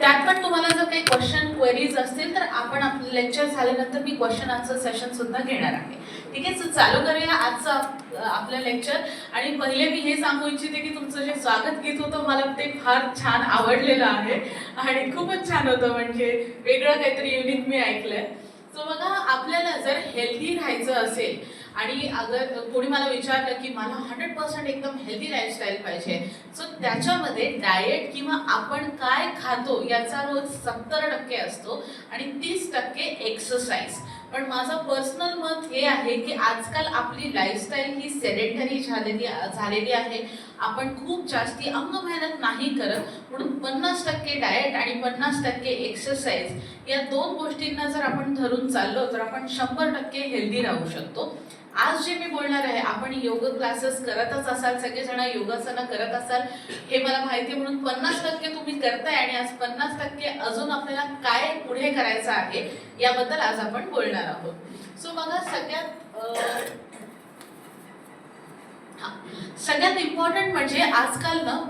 त्यात पण तुम्हाला जर काही क्वेश्चन क्वेरीज असतील तर आपण आपलं लेक्चर झाल्यानंतर मी क्वेश्चन आन्सर सेशन सुद्धा घेणार आहे. ठीक आहे, सो चालू करूया आजचं आपलं लेक्चर. आणि पहिले मी हे सांगू इच्छिते की तुमचं जे स्वागत गीत होतं मला ते फार छान आवडलेलं आहे आणि खूपच छान होतं, म्हणजे वेगळं काहीतरी युनिक मी ऐकलंय. सो बघा, आपल्याला जर हेल्दी राहायचं असेल आणि अगर कोणी मला विचारलं की मला 100% एकदम हेल्दी लाईफस्टाईल पाहिजे, सो त्याच्यामध्ये डाएट किंवा आपण काय खातो याचा रोल 70% असतो आणि 30% एक्सरसाइज. पण माझं पर्सनल मत हे आहे की आजकाल आपली लाईफस्टाईल ही सेडेंटरी झालेली आहे. आपण खूप जास्ती अंग मेहनत नाही करत, म्हणून 50% डाएट आणि 50% एक्सरसाइज या दोन गोष्टींना जर आपण धरून चाललो तर आपण 100% हेल्दी राहू शकतो. आज जे मी बोलणार आहे, आपण योग क्लासेस करतच असाल, सगळेजण योगासनं करत असाल हे मला माहिती, म्हणून 50% तुम्ही करताय आणि आज 50% अजून आपल्याला काय पुढे करायचं आहे याबद्दल आज आपण बोलणार आहोत. सो बघा, सगळ्यात इम्पॉर्टंट म्हणजे आजकाल ना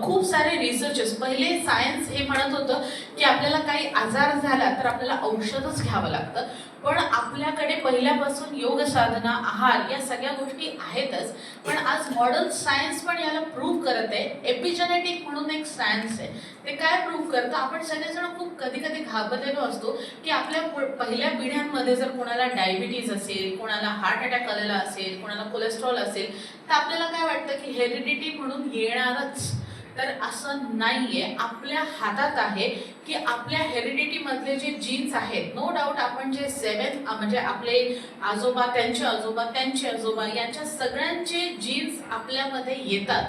खूप सारे रिसर्चर्स, पहिले सायन्स हे म्हणत होतं की आपल्याला काही आजार झाला तर आपल्याला औषधच घ्यावं लागतं, पण आपल्याकडे पहिल्यापासून योग साधना, आहार या सगळ्या गोष्टी आहेतच. पण आज मॉडर्न सायन्स पण याला प्रूव्ह करत आहे. एपिजेनेटिक म्हणून एक सायन्स आहे, ते काय प्रूव्ह करतं, आपण सगळेजण खूप कधी कधी घाबरलेलो असतो की आपल्या पहिल्या पिढ्यांमध्ये जर कोणाला डायबिटीज असेल, कोणाला हार्ट अटॅक आलेला असेल, कोणाला कोलेस्ट्रॉल असेल, तर आपल्याला काय वाटतं की हेरिडिटी म्हणून येणारच. तर असं नाहीये, आपल्या हातात आहे की आपल्या हेरिडिटी मधले जे जीन्स आहेत, नो डाऊट आपण जे 7 म्हणजे आपले आजोबा, त्यांचे आजोबा, त्यांचे आजोबा यांच्या सगळ्यांचे जीन्स आपल्यामध्ये येतात,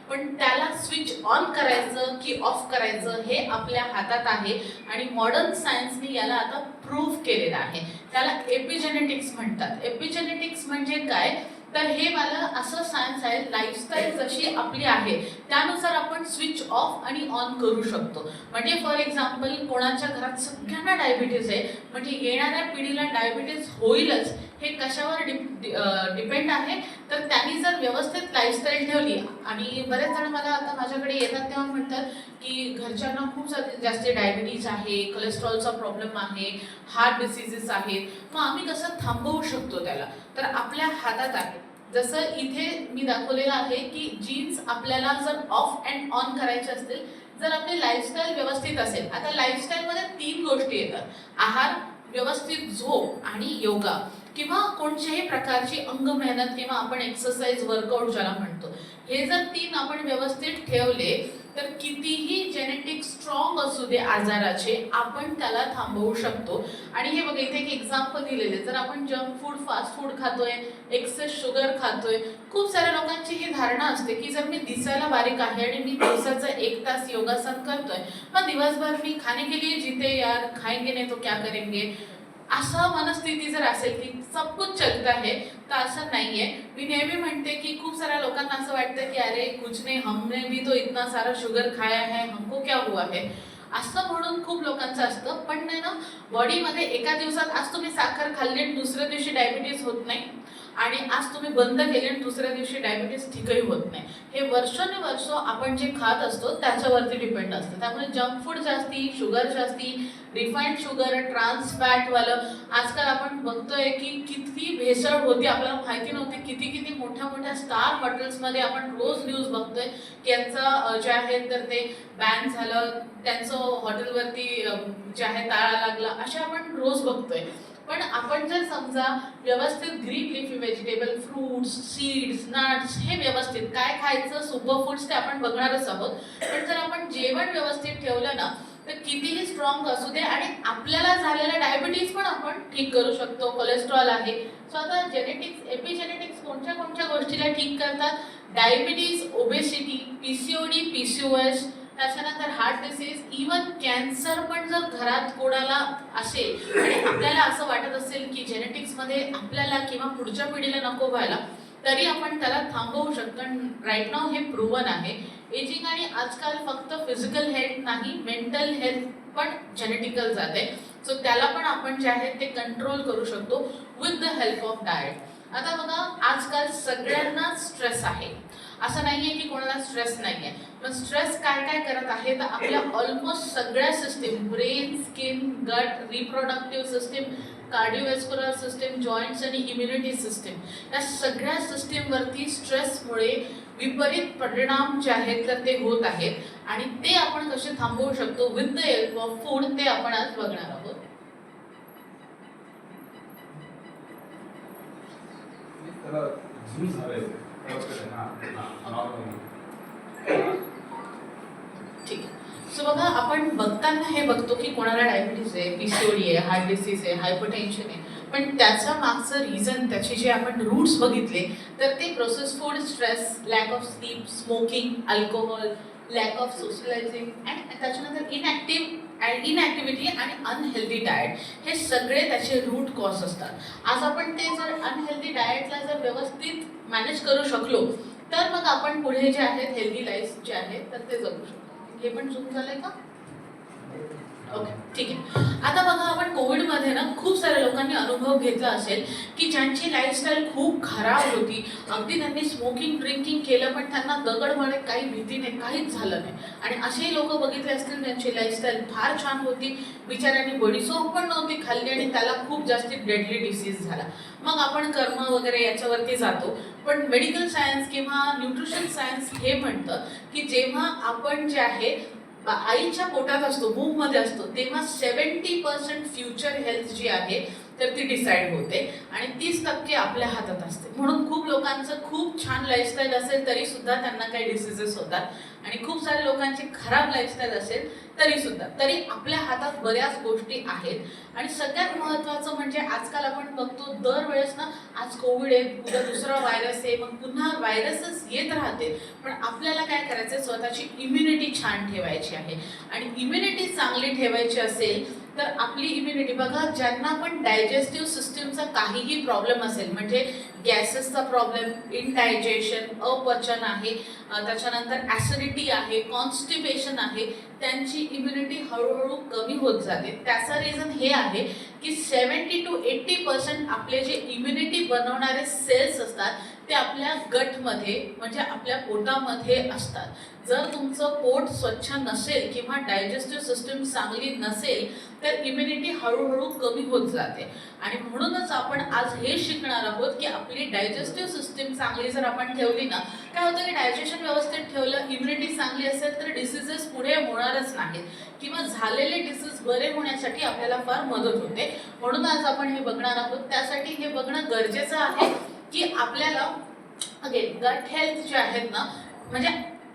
पण त्याला स्विच ऑन करायचं की ऑफ करायचं हे आपल्या हातात आहे. आणि मॉडर्न सायन्सने याला आता प्रूव्ह केलेलं आहे. त्याला एपिजेनेटिक्स म्हणतात. एपिजेनेटिक्स म्हणजे काय, तर हे मला असं सायन्स आहे, लाईफस्टाईल जशी आपली आहे त्यानुसार आपण स्विच ऑफ आणि ऑन करू शकतो. म्हणजे फॉर एक्झाम्पल, कोणाच्या घरात सगळ्यांना डायबिटीज आहे, म्हणजे येणाऱ्या पिढीला डायबिटीज होईलच, हे कशावर डिपेंड आहे, तर त्यांनी जर व्यवस्थित लाईफस्टाईल ठेवली. आणि बरेच जण मला आता माझ्याकडे येतात तेव्हा म्हणतात की घरच्यांना खूप जास्त डायबिटीज आहे, कोलेस्ट्रॉलचा प्रॉब्लेम आहे, हार्ट डिसीजेस आहेत, मग आम्ही कसं थांबवू शकतो त्याला. तर आपल्या हातात आहे. जसं इथे मी दाखवलेलं आहे की जीन्स आपल्याला जर ऑफ अँड ऑन करायचे असतील, जर आपली लाईफस्टाईल व्यवस्थित असेल. आता लाईफस्टाईलमध्ये 3 गोष्टी येतात: आहार, व्यवस्थित झोप आणि योगा किंवा कोणत्याही प्रकारची अंग मेहनत किंवा आपण एक्सरसाइज, वर्कआउट ज्याला म्हणतो. हे जर 3 आपण व्यवस्थित ठेवले तर कितीही जेनेटिक स्ट्रॉंग असू दे आजाराचे, आपण त्याला थांबवू शकतो. आणि हे बघा, इथे एक एक्झाम्पल दिलेले, जर आपण जंक फूड, फास्ट फूड खातोय, एक्सेस शुगर खातोय, खूप साऱ्या लोकांची ही धारणा असते की जर मी दिसायला बारीक आहे आणि मी दिवसाचा 1 तास योगासन करतोय, मग दिवसभर मी खाने के लिए जीते यार, खाएंगे नहीं तो क्या करेंगे, असं मनस्थिती जर असेल की सब कुछ चलता है, तर असं नाहीये. मी नेहमी म्हणते की खूप साऱ्या लोकांना असं वाटतं की अरे कुछ नहीं, हमने भी तो इतना सारा शुगर खाया है, हमको क्या हुआ है, असं म्हणून खूप लोकांचं असतं. पण नाही ना, बॉडीमध्ये एका दिवसात आज तुम्ही साखर खाल्ली आणि दुसऱ्या दिवशी डायबिटीज होत नाही, आणि आज तुम्ही बंद केले आणि दुसऱ्या दिवशी डायबिटीज ठीकही होत नाही. हे वर्षानुवर्ष आपण जे खात असतो त्याच्यावरती डिपेंड असतं. त्यामुळे जंक फूड जास्ती, शुगर जास्ती, रिफाईंड शुगर, ट्रान्स फॅटवालं आजकाल आपण बघतोय की किती भेसळ होती, आपल्याला माहिती नव्हती. किती किती मोठ्या मोठ्या स्टार हॉटेल्समध्ये आपण रोज न्यूज बघतोय की यांचं जे आहे तर ते बॅन झालं, त्यांचं हॉटेलवरती जे आहे ताळा लागला, असे आपण रोज बघतोय. पण आपण जर समजा व्यवस्थित green leafy vegetable, fruits, seeds, nuts हे व्यवस्थित काय खायचं, सुपर फूड्स ते आपण बघणारच आहोत. पण जर आपण जेवण व्यवस्थित ठेवलं ना, तर कितीही स्ट्रॉंग असू दे आणि आपल्याला झालेला डायबिटीज पण आपण ठीक करू शकतो. कोलेस्ट्रॉल आहे, सो आता जेनेटिक्स, एपिजेनेटिक्स कोणत्या कोणत्या गोष्टीला ठीक करतात, डायबिटीज, ओबेसिटी, पीसीओडी, पीसीओएस, त्याच्यानंतर हार्ट डिसीज, इवन कॅन्सर पण जर घरात कोणाला असेल आणि आपल्याला असं वाटत असेल की जेनेटिक्समध्ये आपल्याला किंवा पुढच्या पिढीला नको व्हायला, तरी आपण त्याला थांबवू शकतो. राईट नाव हे प्रूव्हन आहे. एजिंग आणि आजकाल फक्त फिजिकल हेल्थ नाही, मेंटल हेल्थ पण जेनेटिकल जाते, सो त्याला पण आपण जे आहे ते कंट्रोल करू शकतो with the help of diet. आता बघा, आजकाल सगळ्यांना स्ट्रेस आहे. असं नाहीये की कोणाला स्ट्रेस नाहीये, पण स्ट्रेस काय काय करत आहे तर आपल्या ऑलमोस्ट सगळ्या सिस्टीम, ब्रेन, स्किन, गट, रिप्रोडक्टिव्ह सिस्टीम, कार्डिओव्हॅस्क्युलर सिस्टीम, जॉईंट्स आणि इम्युनिटी सिस्टीम, या सगळ्या सिस्टीमवरती स्ट्रेसमुळे विपरीत परिणाम जे आहेत तर ते होत आहेत. आणि ते आपण कसे थांबवू शकतो with the help of food, ते आपण आज बघणार आहोत. ठीक आहे. सो बघा, आपण बघताना हे बघतो की कोणाला डायबिटीज आहे, पीसीओडी आहे, हार्ट डिसीज आहे, हायपरटेन्शन आहे, पण त्याचा मागचं रिझन, त्याचे जे आपण रूट्स बघितले तर ते process food, stress, lack of sleep, smoking, alcohol, lack of socialising and त्याच्यानंतर इनॅक्टिव्हिटी आणि अनहेल्दी डाएट, हे सगळे त्याचे रूट कॉज असतात. आज आपण ते जर अनहेल्दी डाएटला जर व्यवस्थित मॅनेज करू शकलो तर मग आपण पुढे जे आहेत हेल्दी लाईफ जे आहेत तर ते जगू शकतो. हे पण झूम झालंय का? ओके, ठीक आहे. आता बघा, आपण कोविडमध्ये ना खूप साऱ्या लोकांनी अनुभव घेतला असेल की ज्यांची लाईफस्टाईल खूप खराब होती, अगदी त्यांनी स्मोकिंग, ड्रिंकिंग केलं पण त्यांना दगडमध्ये काही भीती नाही, काहीच झालं नाही. आणि असेही लोक बघितले असतील ज्यांची लाईफस्टाईल फार छान होती, बिचाऱ्यांनी बॉडी सोप पण नव्हती खाल्ली आणि त्याला खूप जास्ती डेडली डिसीज झाला. मग आपण कर्म वगैरे याच्यावरती जातो, पण मेडिकल सायन्स किंवा न्यूट्रिशन सायन्स हे म्हणतं की जेव्हा आपण जे आहे आईच्या पोटात असतो, मध्ये असतो, तेव्हा 70% फ्युचर हेल्थ जी आहे तर ती डिसाईड होते आणि 30% आपल्या हातात असते. म्हणून खूप लोकांचं खूप छान लाईफस्टाईल असेल तरी सुद्धा त्यांना काही डिसीजेस होतात आणि खूप साऱ्या लोकांची खराब लाईफस्टाईल असेल तरी आपल्या हातात बऱ्याच गोष्टी आहेत. आणि सगळ्यात महत्त्वाचं म्हणजे आजकाल आपण बघतो दरवेळेस ना, आज कोविड आहे, उद्या दुसरा व्हायरस आहे, मग पुन्हा व्हायरसच येत राहते. पण आपल्याला काय करायचं, स्वतःची इम्युनिटी छान ठेवायची आहे. आणि इम्युनिटी चांगली ठेवायची असेल तर आपली इम्युनिटी बघा, ज्यांना पण डायजेस्टिव्ह सिस्टीमचा काहीही प्रॉब्लेम असेल, म्हणजे गॅसेसचा प्रॉब्लेम, इनडायजेशन, अपचन आहे, त्याच्यानंतर ॲसिडिटी आहे, कॉन्स्टिपेशन आहे, त्यांची इम्युनिटी हळूहळू कमी होत जाते. त्याचा रिझन हे आहे की 70 to 80% आपले जे इम्युनिटी बनवणारे सेल्स असतात ते आपल्या गटमध्ये म्हणजे आपल्या पोटामध्ये असतात. जर तुमचं पोट स्वच्छ नसेल किंवा डायजेस्टिव्ह सिस्टीम चांगली नसेल तर इम्युनिटी हळूहळू कमी होत जाते. आणि म्हणूनच आपण आज हे शिकणार आहोत की आपली डायजेस्टिव्ह सिस्टीम चांगली जर आपण ठेवली ना, काय होतं की डायजेशन व्यवस्थित ठेवलं, इम्युनिटी चांगली असेल तर डिसीजेस पुढे होणारच नाहीत किंवा झालेले डिसीज बरे होण्यासाठी आपल्याला फार मदत होते. म्हणून आज आपण हे बघणार आहोत. त्यासाठी हे बघणं गरजेचं आहे की आपल्याला अगेन गट हेल्थ जे आहेत ना, म्हणजे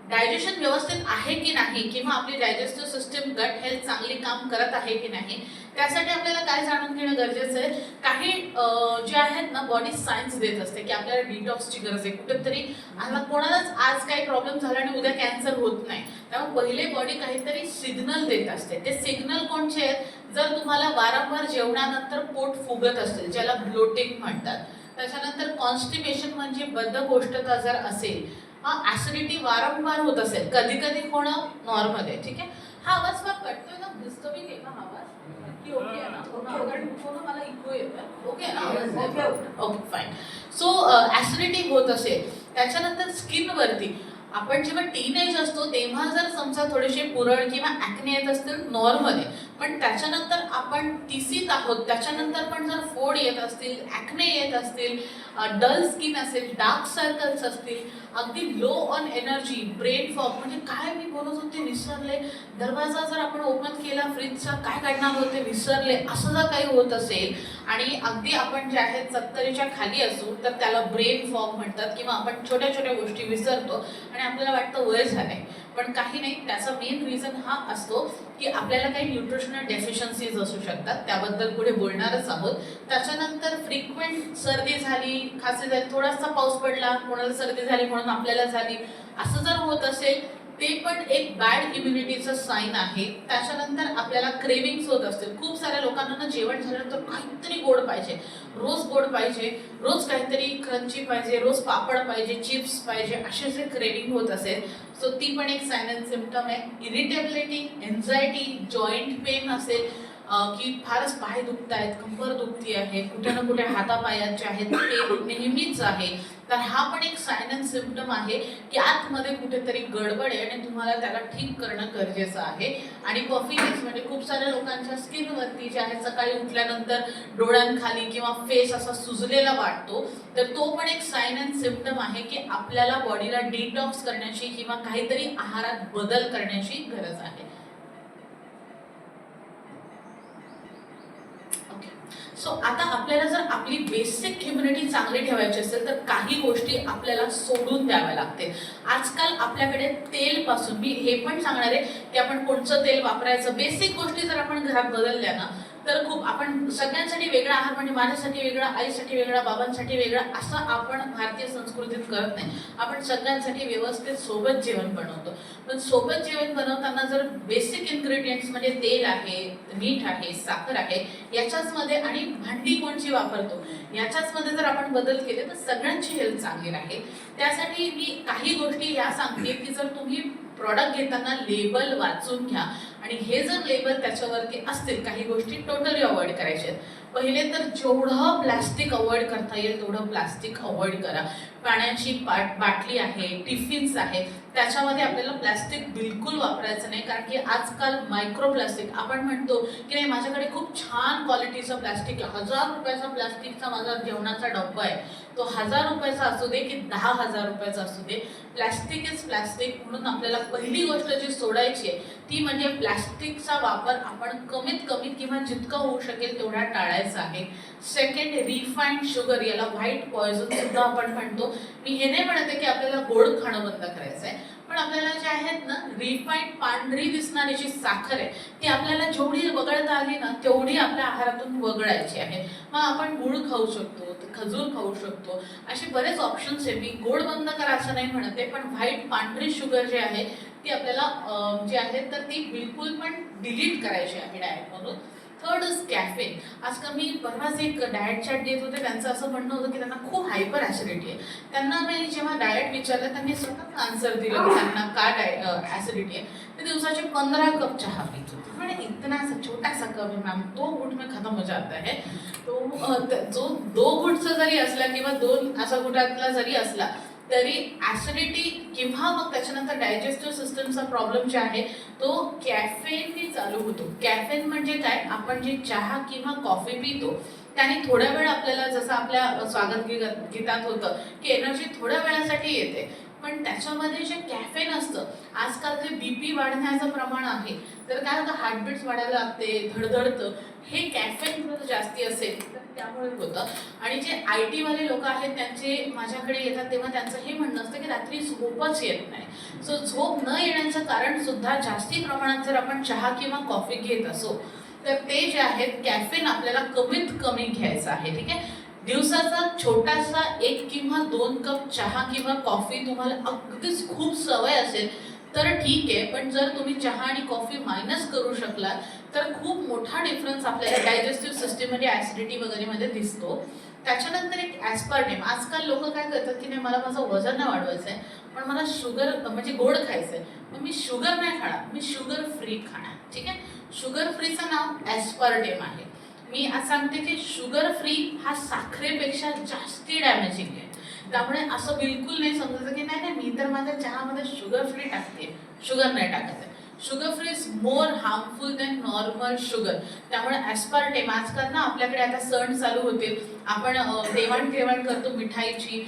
डायजेशन व्यवस्थित आहे की नाही किंवा आपली डायजेस्टिव्ह सिस्टीम, गट हेल्थ चांगली काम करत आहे की नाही, त्यासाठी आपल्याला काय जाणून घेणं गरजेचं आहे. काही जे आहेत ना, बॉडी सायन्स देत असते की आपल्याला डिटॉक्सची गरज आहे कुठेतरी. आता कोणालाच आज काही प्रॉब्लेम झाला आणि उद्या कॅन्सर होत नाही, त्यामुळे पहिले बॉडी काहीतरी सिग्नल देत असते. ते सिग्नल कोणचे आहेत, जर तुम्हाला वारंवार जेवणानंतर पोट फुगत असेल, ज्याला ब्लोटिंग म्हणतात, त्याच्यानंतर कॉन्स्टिपेशन म्हणजे बद्धकोष्ठता जर असेल, ऍसिडिटी वारंवार होत असेल, कधी कधी होणं नॉर्मल आहे. ठीक आहे. हा आवाज फार कटतोय ना, डिस्टर्बिंग आहे का आवाज की ओके आहे ना? पूर्ण मला इको येतोय, ओके ना आवाज? Okay fine. सो ऍसिडिटी होत असेल, त्याच्यानंतर स्किनवरती आपण जेव्हा टीनेज असतो तेव्हा जर समजा थोडेसे पुरळ किंवा ॲक्ने येत असतील नॉर्मल आहे, पण त्याच्यानंतर आपण तिसीत आहोत, त्याच्यानंतर पण जर फोड येत असतील, ॲक्ने येत असतील, डल स्किन असेल, डार्क सर्कल्स असतील, अगदी low on energy, brain fog, म्हणजे काय मी बोलत होते विसरले, दरवाजा जर आपण ओपन केला फ्रीजचा काय काढणार होते विसरले, असं जर काही होत असेल आणि अगदी आपण जे आहेत 70च्या खाली असू तर त्याला ब्रेन फॉग म्हणतात किंवा आपण छोट्या छोट्या गोष्टी विसरतो आणि आपल्याला वाटतं वय झालंय, पण काही नाही. त्याचा मेन रिझन हा असतो की आपल्याला काही न्यूट्रिशनल डेफिशियन्सीज असू शकतात, त्याबद्दल पुढे बोलणारच आहोत. त्याच्यानंतर फ्रिक्वेंट सर्दी झाली, खासी झाली, थोडासा पाऊस पडला, कोणाला सर्दी झाली म्हणून आपल्याला झाली, असं जर होत असेल ते पण एक बॅड इम्युनिटीचं साईन आहे. त्याच्यानंतर आपल्याला क्रेविंग्स होत असतील. खूप साऱ्या लोकांना जेवण झाल्यानंतर काहीतरी गोड पाहिजे, रोज गोड पाहिजे, रोज काहीतरी क्रंची पाहिजे, रोज पापड पाहिजे, चिप्स पाहिजे, असे जे क्रेविंग होत असेल, सो ती पण एक साइन अँड सिम्पटम आहे. इरिटेबिलिटी, एन्झायटी, जॉईंट पेन असेल, की फारच पाय दुखत आहेत, कंबर दुखती आहे, कुठे ना कुठे हातापायाचे आहेत ते नेहमीच आहे, तर हा पण एक साइन अँड सिम्पटम आहे की आतमध्ये कुठेतरी गडबड आहे आणि तुम्हाला त्याला ठीक करणं गरजेचं आहे. आणि पफिनेस म्हणजे खूप साऱ्या लोकांच्या स्किनवरती जे आहे सकाळी उठल्यानंतर डोळ्यांखाली किंवा फेस असा सुजलेला वाटतो, तर तो पण एक साइन अँड सिम्पटम आहे की आपल्याला बॉडीला डिटॉक्स करण्याची किंवा काहीतरी आहारात बदल करण्याची गरज आहे. सो आता आपल्याला जर आपली बेसिक इम्युनिटी चांगली ठेवायची असेल तर काही गोष्टी आपल्याला सोडून द्याव्या लागते. आजकाल आपल्याकडे तेल पासून मी हे पण सांगणार आहे की आपण कोणतं तेल वापरायचं, बेसिक गोष्टी जर आपण घरात बदलल्या ना तर खूप, आपण सगळ्यांसाठी वेगळा आहार म्हणजे माझ्यासाठी वेगळा, आईसाठी वेगळा, बाबांसाठी वेगळा असं आपण भारतीय संस्कृतीत करत नाही. आपण सगळ्यांसाठी व्यवस्थित सोबत जेवण बनवतो. पण सोबत जेवण बनवताना जर बेसिक इन्ग्रेडियंट्स म्हणजे तेल आहे, मीठ आहे, साखर आहे याच्याच मध्ये आणि भांडी कोणची वापरतो याच्याच मध्ये जर आपण बदल केले तर सगळ्यांची हेल्थ चांगली राहील. त्यासाठी मी काही गोष्टी या सांगते की जर तुम्ही प्रॉडक्ट घेताना लेबल वाचून घ्या आणि हे जर लेबल त्याच्यावरती असतील काही गोष्टी टोटली अवॉइड करायच्या आहेत. पहिले तर जेवढं प्लास्टिक अवॉइड करता येईल तेवढं प्लास्टिक अवॉइड करा. पाण्याची बाटली आहे, टिफिन्स आहे, त्याच्यामध्ये आपल्याला प्लास्टिक बिलकुल वापरायचं नाही. कारण की आजकाल मायक्रो प्लास्टिक, आपण म्हणतो की नाही माझ्याकडे खूप छान क्वालिटीचं प्लास्टिक आहे, 1000 रुपयाचा प्लास्टिकचा माझा जेवणाचा डब्बा आहे, तो 1000 रुपयाचा असू दे की 10,000 रुपयाचा असू दे, प्लास्टिक इज प्लास्टिक. म्हणून आपल्याला पहिली गोष्ट जी सोडायची आहे ती म्हणजे प्लास्टिकचा वापर आपण कमीत कमी किंवा जितका होऊ शकेल तेवढा टाळायचा आहे. सेकंड, रिफाईंड शुगर, याला व्हाईट पॉयझन सुद्धा आपण म्हणतो. मी हे नाही म्हणते की आपल्याला गोड खाणं बंद करायचं आहे, पण आपल्याला जे आहेत ना रिफाईंड पांढरी दिसणारी जी साखर आहे ती आपल्याला जेवढी वगळता आली ना तेवढी आपल्या आहारातून वगळायची आहे. मग आपण गुळ खाऊ शकतो, खजूर खाऊ शकतो, असे बरेच ऑप्शन्स आहे. मी गोड बंद करा असं नाही म्हणते, पण व्हाईट पांढरी शुगर जे आहे ती आपल्याला जी आहे तर ती बिलकुल पण डिलीट करायची आहे डाएटमधून. Third is caffeine. आजकाल मी परवाच एक डाएट चार्ट देत होते, त्यांचं असं म्हणणं होतं की त्यांना खूप हायपर ॲसिडिटी आहे. त्यांना मी जेव्हा डाएट विचारलं त्यांनी स्वतःच आन्सर दिलं की त्यांना का ॲसिडिटी आहे. ते दिवसाचे 15 कप चहा पित होते. म्हणजे इतना सा छोटा सा कप है मैम, 2 घूट में खत्म हो जाता है. तो जो 2 घूटचा जरी असला किंवा 2 असा घुटातला जरी असला तरी ॲसिडिटी किंवा मग त्याच्यानंतर डायजेस्टिव्ह सिस्टमचा प्रॉब्लेम जे आहे तो कॅफेननी चालू होतो. कॅफेन म्हणजे काय, आपण जे चहा किंवा कॉफी पितो त्याने थोड्या वेळ आपल्याला, जसं आपल्या स्वागत गीतात होतं की एनर्जी थोड्या वेळासाठी येते, पण त्याच्यामध्ये जे कॅफेन असतं, आजकाल ते बीपी वाढण्याचं प्रमाण आहे, तर काय होतं हार्टबीट्स वाढायला लागते, धडधडतं, हे कॅफेन जर जास्ती असेल तर त्यामुळे होतं. आणि जे IT वाले लोक आहेत त्यांचे माझ्याकडे येतात तेव्हा त्यांचं हे म्हणणं असतं की रात्री झोपच येत नाही. सो झोप न येण्याचं कारण सुद्धा जास्ती प्रमाणात जर आपण चहा किंवा कॉफी घेत असो तर ते जे आहेत कॅफेन आपल्याला कमीत कमी घ्यायचं आहे. ठीक आहे, दिवसाचा छोटासा 1 किंवा 2 कप चहा किंवा कॉफी तुम्हाला अगदीच खूप सवय असेल तर ठीक आहे, पण जर तुम्ही चहा आणि कॉफी मायनस करू शकलात तर खूप मोठा डिफरन्स आपल्याला डायजेस्टिव्ह सिस्टीम म्हणजे ॲसिडिटी वगैरे मध्ये दिसतो. त्याच्यानंतर एक ॲस्पार्टेम. आजकाल लोक काय करतात की नाही मला माझं वजन नाही वाढवायचं आहे पण मला शुगर म्हणजे गोड खायचं आहे, मग मी शुगर नाही खाणार, मी शुगर फ्री खाणार. ठीक आहे, शुगर फ्रीचं नाव ॲस्पार्टेम आहे. मी आज सांगते की शुगर फ्री हा साखरेपेक्षा जास्ती डॅमेजिंग आहे. त्यामुळे असं बिलकुल नाही समजायचं की नाही नाही मी तर माझ्या चहामध्ये शुगर फ्री टाकते, शुगर नाही टाकत आहे. Sugar free is more harmful than normal sugar. त्यामुळे ॲस्पार्टेम, आजकाल ना आपल्याकडे आता सण चालू होतील, आपण देवाणघेवाण करतो मिठाईची,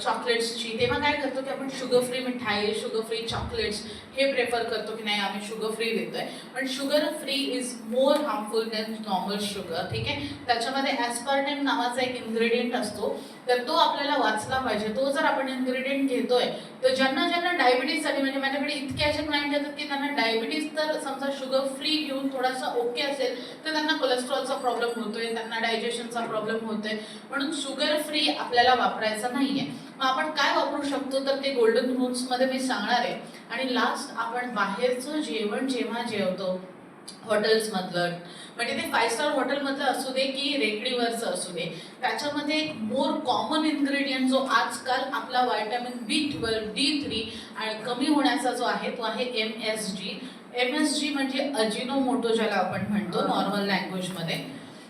चॉकलेट्सची, तेव्हा काय करतो की आपण शुगर फ्री मिठाई, शुगर फ्री चॉकलेट्स हे प्रेफर करतो की नाही आम्ही शुगर फ्री देतोय, पण sugar free is more harmful than normal sugar. ठीक आहे, त्याच्यामध्ये ॲस्पार्टेम नावाचा एक इन्ग्रेडियंट असतो, तर तो आपल्याला वाचला पाहिजे. तो जर आपण इन्ग्रेडियंट घेतोय तर ज्यांना ज्यांना डायबिटीज झाली, म्हणजे माझ्याकडे इतके असे क्लायंट येतात की त्यांना डायबिटीज तर समजा शुगर फ्री घेऊन थोडासा ओके असेल तर त्यांना कोलेस्ट्रॉलचा प्रॉब्लेम होतोय, त्यांना डायजेशनचा प्रॉब्लेम होतोय, म्हणून शुगर फ्री आपल्याला वापरायचं नाहीये. मग आपण काय वापरू शकतो तर ते गोल्डन रूल्समध्ये मी सांगणार आहे. आणि लास्ट, आपण बाहेरचं जेवण जेव्हा जेवतो हॉटेल्समधलं, म्हणजे ते 5 स्टार हॉटेलमधलं असू दे की रेकडीवरचं असू दे, त्याच्यामध्ये एक मोर कॉमन इन्ग्रेडियंट जो आजकाल आपला व्हायटॅमिन B12, D3 आणि कमी होण्याचा जो आहे तो आहे MSG. MSG म्हणजे अजिनोमोटो ज्याला आपण म्हणतो नॉर्मल लँग्वेजमध्ये,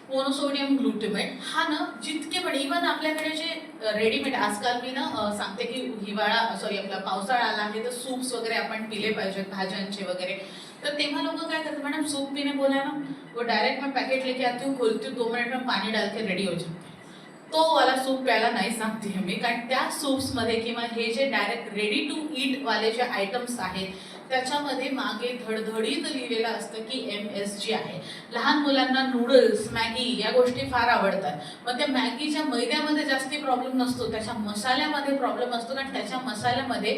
मोनोसोडियम ग्लुटेमेट. हा ना जितके पण इव्हन आपल्याकडे जे रेडीमेड आजकाल मी ना सांगते की आपला पावसाळा आला आहे तर सूप्स वगैरे आपण पिले पाहिजेत भाज्यांचे वगैरे. तर तेव्हा लोक काय करतात, मैडम सूप पीने बोला ना, वो डायरेक्ट मैं पैकेट लेके आती हूँ, खोलती हूँ, 2 मिनट में पानी डाल के रेडी हो जाते. तो वाला सूप प्यायला नाही सांगते मी, कारण त्या सूप्समध्ये किंवा हे जे डायरेक्ट रेडी टू ईट वाले जे आयटम्स आहेत त्याच्यामध्ये मागे धडधडीत लिहिलेलं असतं की MSG आहे. लहान मुलांना नूडल्स, मॅगी या गोष्टी फार आवडतात. मग त्या मॅगीच्या मैद्यामध्ये जास्ती प्रॉब्लेम नसतो, त्याच्या मसाल्यामध्ये प्रॉब्लेम असतो, कारण त्याच्या मसाल्यामध्ये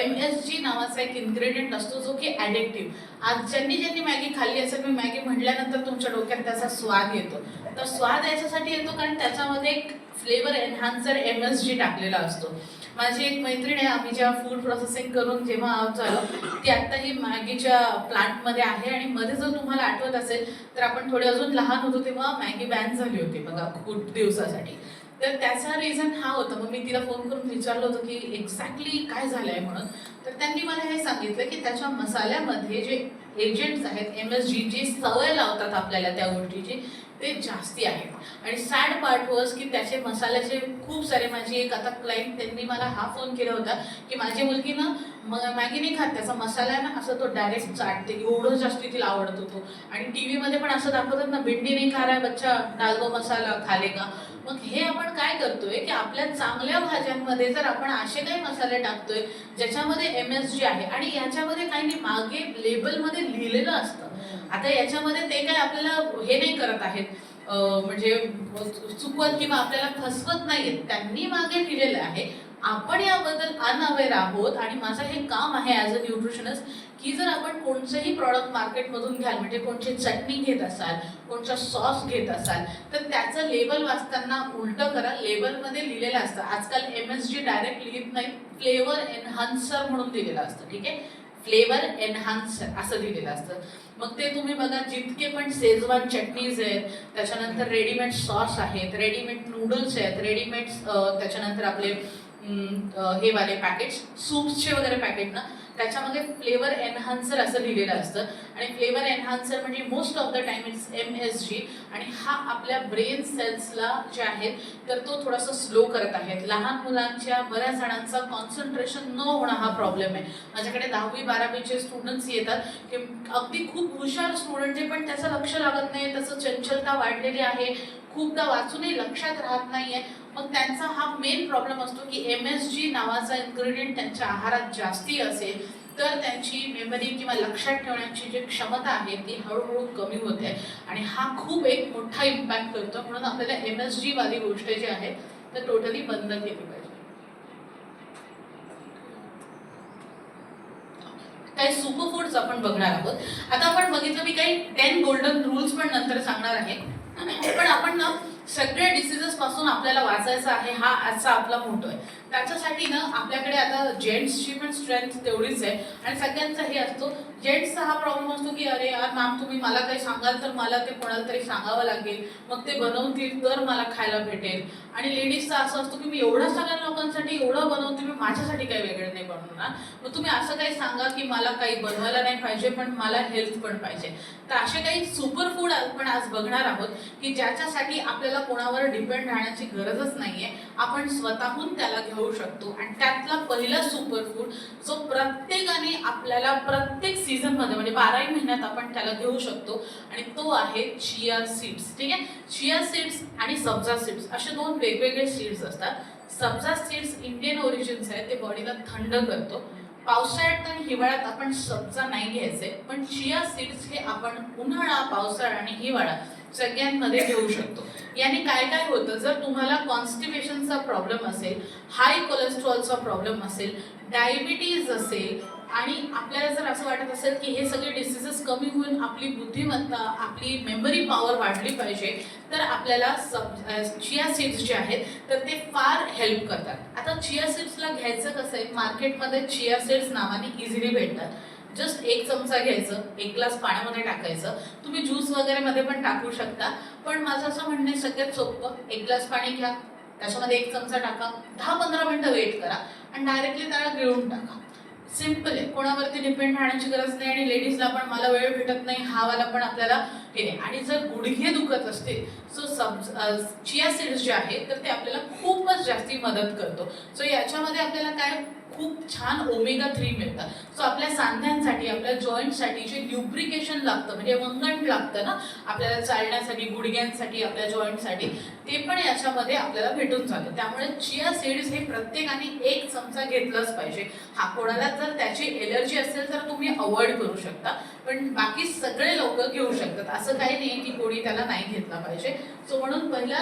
MSG नावाचा एक इन्ग्रेडियंट असतो जो की ॲडिक्टिव्ह. आज ज्यांनी मॅगी खाल्ली असेल, मी मॅगी म्हटल्यानंतर तुमच्या डोक्यात त्याचा स्वाद येतो. तर स्वाद याच्यासाठी येतो कारण त्याच्यामध्ये एक फ्लेवर एनहान्सर MSG टाकलेला असतो. माझी एक मैत्रीण आहे, आम्ही जेव्हा फूड प्रोसेसिंग करून जेव्हा आउट झालो, ती आत्ताही मॅगीच्या प्लांटमध्ये आहे. आणि मध्ये जर तुम्हाला आठवत असेल तर आपण थोडे अजून लहान होतो तेव्हा मॅगी बॅन झाली होती बघा खूप दिवसासाठी. तर त्याचा रिझन हा होता. मग मी तिला फोन करून विचारलं होतं की एक्झॅक्टली काय झालंय म्हणून. तर त्यांनी मला हे सांगितलं की त्याच्या मसाल्यामध्ये जे एजंट्स आहेत MSG, जी सवय लावतात आपल्याला त्या गोष्टीची, ते जास्ती आहेत. आणि सॅड पार्ट वॉज की त्याचे मसाल्याचे खूप सारे, माझी एक आता क्लाइंट त्यांनी मला हा फोन केला होता की माझी मुलगी ना मॅगी नाही खात, त्याचा मसाला ना असं तो डायरेक्ट चाटते, एवढं जास्ती तिला आवडत होतो. आणि टीव्हीमध्ये पण असं दाखवतात ना, भिंडी नाही खा रहा है बच्चा, डाल दो मसाला, खाले का. मग हे आपण काय करतोय की आपल्या चांगल्या भाज्यांमध्ये जर आपण असे काही मसाले टाकतोय ज्याच्यामध्ये MSG आहे, आणि याच्यामध्ये काही नाही, मागे लेबलमध्ये लिहिलेलं असतं. आता याच्यामध्ये ते काय आपल्याला हे नाही करत आहेत, म्हणजे चुकवत किंवा आपल्याला फसवत नाहीयेत, त्यांनी मागे लिहिलेलं आहे. आपण याबद्दल अनअवेअर आहोत. आणि माझं हे काम आहे ॲज अ न्यूट्रिशनिस्ट की जर आपण कोणतंही प्रॉडक्ट मार्केटमधून घ्याल, म्हणजे कोणची चटणी घेत असाल, कोणचा सॉस घेत असाल, तर त्याचं लेबल वाचताना उलटं करा. लेबलमध्ये लिहिलेलं असतं, आजकाल MSG डायरेक्ट लिहित नाही, फ्लेवर एनहान्सर म्हणून दिलेलं असतं. ठीक आहे, फ्लेवर एनहान्सर असं दिलेलं असतं. मग ते तुम्ही बघा, जितके पण शेजवान चटणीज आहेत, त्याच्यानंतर रेडीमेड सॉस आहेत, रेडीमेड नूडल्स आहेत, रेडीमेड त्याच्यानंतर आपले हे वाले पॅकेट्स, सूप्सचे वगैरे पॅकेट ना, त्याच्यामध्ये फ्लेवर एनहान्सर असं लिहिलेलं असतं. आणि फ्लेवर एनहान्सर म्हणजे most of the time it's MSG. आणि हा आपल्या ब्रेन सेल्सला जे आहेत तर तो थोडासा स्लो करत आहे. लहान मुलांच्या बऱ्याच जणांचा कॉन्सन्ट्रेशन न होणं हा प्रॉब्लेम आहे. माझ्याकडे 10वी-12वीचे स्टुडंट्स येतात की अगदी खूप हुशार स्टुडंट आहे, पण त्याचं लक्ष लागत नाही, त्याचं चंचलता वाढलेली आहे, खूपदा वाचूनही लक्षात राहत नाहीये. मग त्यांचा हा मेन प्रॉब्लेम असतो की MSG नावाचा इन्ग्रेडियंट त्यांच्या आहारात जास्ती असेल तर त्यांची मेमरी किंवा लक्षात ठेवण्याची जी क्षमता आहे ती हळूहळू कमी होते. आणि हा खूप एक मोठा इम्पॅक्ट करतो. म्हणून आपल्याला MSG वाली गोष्ट जी आहे तर टोटली बंद केली पाहिजे. काही सुपर फूड्स आपण बघणार आहोत. आता आपण बघितलं मी काही 10 गोल्डन रूल्स पण नंतर सांगणार आहे. पण आपण ना सगळ्या डिसीजेस पासून आपल्याला वाचायचं आहे, हा आजचा आपला मोटो आहे. त्याच्यासाठी ना आपल्याकडे आता जेंट्सची पण स्ट्रेंथ तेवढीच आहे. आणि सगळ्यांचा हे असतो, जेंट्सचा हा प्रॉब्लेम असतो की अरे यार मॅम तुम्ही मला काही सांगाल तर मला ते कोणाला तरी सांगावं लागेल, मग ते बनवतील तर मला खायला भेटेल. आणि लेडीजचा असं असतो की मी एवढ्या सगळ्या लोकांसाठी एवढं बनवते, मी माझ्यासाठी काही वेगळं नाही बनवणार. मग तुम्ही असं काही सांगा की मला काही बनवायला नाही पाहिजे पण मला हेल्थ पण पाहिजे. तर असे काही सुपर फूड आपण आज बघणार आहोत की ज्याच्यासाठी आपल्याला कोणावर डिपेंड राहण्याची गरजच नाहीये, आपण स्वतःहून त्याला घेऊ शकतो. आणि त्यातला पहिला सुपर फूड जो प्रत्येकाने आपल्याला प्रत्येक सीझन मध्ये म्हणजे 12ही महिन्यात आपण त्याला घेऊ शकतो, आणि तो आहे चिया सीड्स. ठीक आहे, चिया सीड्स आणि सब्जा सीड्स असे दोन वेगवेगळे सीड्स असतात. सब्जा सीड्स इंडियन ओरिजिन्स आहे, ते बॉडीला थंड करतो. पावसाळ्यात आणि हिवाळ्यात आपण सब्जा नाही घ्यायचे, पण चिया सीड्स हे आपण उन्हाळा, पावसाळा आणि हिवाळा सगळ्यांमध्ये घेऊ शकतो. याने काय काय होतं, जर तुम्हाला कॉन्स्टिपेशनचा प्रॉब्लेम असेल, हाय कोलेस्ट्रॉलचा प्रॉब्लेम असेल, डायबिटीज असेल, आणि आपल्याला जर असं वाटत असेल की हे सगळे डिसीजेस कमी होऊन आपली बुद्धिमत्ता, आपली मेमरी पॉवर वाढली पाहिजे, तर आपल्याला चिया सीड्स जे आहेत तर ते फार हेल्प करतात. आता चिया सीड्सला घ्यायचं कसं आहे, मार्केटमध्ये चिया सीड्स नावाने इझिली भेटतात. जस्ट 1 चमचा घ्यायचं, 1 ग्लास पाण्यामध्ये टाकायचं. तुम्ही ज्यूस वगैरे मध्ये पण टाकू शकता, पण माझं असं म्हणणं आहे सगळ्यात सोपं, 1 ग्लास पाणी घ्या, त्याच्यामध्ये 1 चमचा टाका, 10-15 मिनिटं वेट करा आणि डायरेक्टली त्याला गिळून टाका. सिम्पल आहे, कोणावरती डिपेंड राहण्याची गरज नाही आणि लेडीजला पण मला वेळ भेटत नाही हा वाला पण आपल्याला हे नाही. आणि जर गुडघे दुखत असतील सो चिया सीड्स जे आहे तर ते आपल्याला खूपच जास्ती मदत करतो. सो याच्यामध्ये आपल्याला काय खूप छान ओमेगा 3 मिळतं. सो आपल्या सांध्यांसाठी आपल्या जॉईंटसाठी जे ल्युब्रिकेशन लागतं म्हणजे वंगण लागतं ना आपल्याला चालण्यासाठी गुडघ्यांसाठी आपल्या जॉईंटसाठी ते पण याच्यामध्ये आपल्याला भेटून जातं. त्यामुळे चिया सीड्स हे प्रत्येकाने 1 चमचा घेतलंच पाहिजे. हा कोणाला जर त्याची एलर्जी असेल तर तुम्ही अवॉइड करू शकता, पण बाकी सगळे लोक घेऊ शकतात. असं काही नाही की कोणी त्याला नाही घेतला पाहिजे. सो म्हणून पहिला